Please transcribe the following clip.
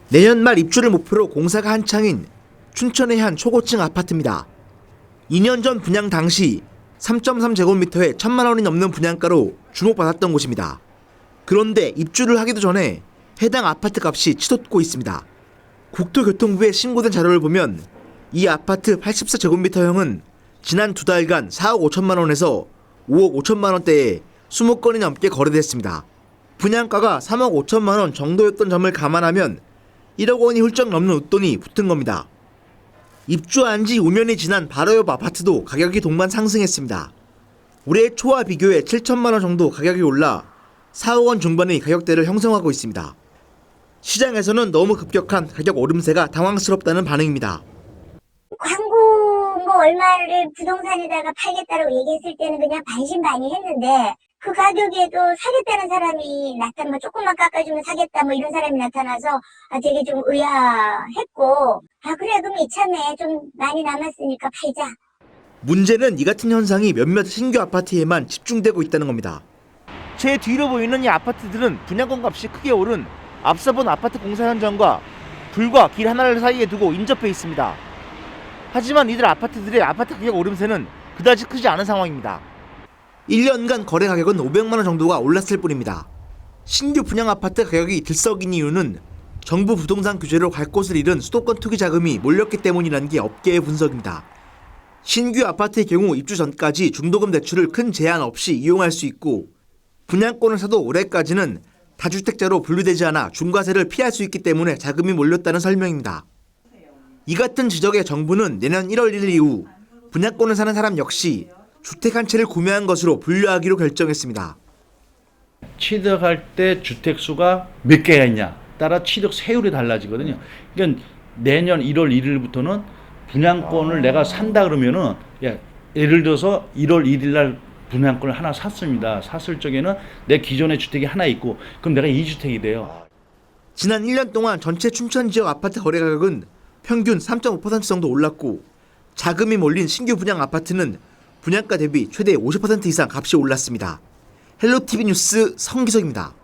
내년 말 입주를 목표로 공사가 한창인 춘천의 한 초고층 아파트입니다. 2년 전 분양 당시 3.3제곱미터에 1,000만 원이 넘는 분양가로 주목받았던 곳입니다. 그런데 입주를 하기도 전에 해당 아파트 값이 치솟고 있습니다. 국토교통부에 신고된 자료를 보면 이 아파트 84제곱미터형은 지난 2달간 4억 5천만 원에서 5억 5천만 원대에 20건이 넘게 거래됐습니다. 분양가가 3억 5천만 원 정도였던 점을 감안하면 1억 원이 훌쩍 넘는 웃돈이 붙은 겁니다. 입주한 지 5년이 지난 바로 옆 아파트도 가격이 동반 상승했습니다. 올해 초와 비교해 7천만 원 정도 가격이 올라 4억 원 중반의 가격대를 형성하고 있습니다. 시장에서는 너무 급격한 가격 오름세가 당황스럽다는 반응입니다. 광고 뭐 얼마를 부동산에다가 팔겠다고 얘기했을 때는 그냥 반신반의했는데 그 가격에도 사겠다는 사람이 나타나면 뭐 조금만 깎아주면 사겠다 뭐 이런 사람이 나타나서 되게 좀 의아했고 그래 그럼 이참에 좀 많이 남았으니까 팔자. 문제는 이 같은 현상이 몇몇 신규 아파트에만 집중되고 있다는 겁니다. 제 뒤로 보이는 이 아파트들은 분양권 값이 크게 오른 앞서 본 아파트 공사 현장과 불과 길 하나를 사이에 두고 인접해 있습니다. 하지만 이들 아파트들의 아파트 가격 오름세는 그다지 크지 않은 상황입니다. 1년간 거래 가격은 500만 원 정도가 올랐을 뿐입니다. 신규 분양 아파트 가격이 들썩인 이유는 정부 부동산 규제로 갈 곳을 잃은 수도권 투기 자금이 몰렸기 때문이라는 게 업계의 분석입니다. 신규 아파트의 경우 입주 전까지 중도금 대출을 큰 제한 없이 이용할 수 있고 분양권을 사도 올해까지는 다주택자로 분류되지 않아 중과세를 피할 수 있기 때문에 자금이 몰렸다는 설명입니다. 이 같은 지적에 정부는 내년 1월 1일 이후 분양권을 사는 사람 역시 주택 한 채를 구매한 것으로 분류하기로 결정했습니다. 취득할 때 주택 수가 몇 개가 있냐 따라 취득 세율이 달라지거든요. 그러니까 내년 1월 1일부터는 분양권을 내가 산다 그러면은 예를 들어서 1월 1일 날 분양권을 하나 샀습니다. 샀을 적에는 내 기존의 주택이 하나 있고 그럼 내가 2주택이 돼요. 지난 1년 동안 전체 춘천 지역 아파트 거래 가격은 평균 3.5% 정도 올랐고 자금이 몰린 신규 분양 아파트는 분양가 대비 최대 50% 이상 값이 올랐습니다. 헬로티비 뉴스 성기석입니다.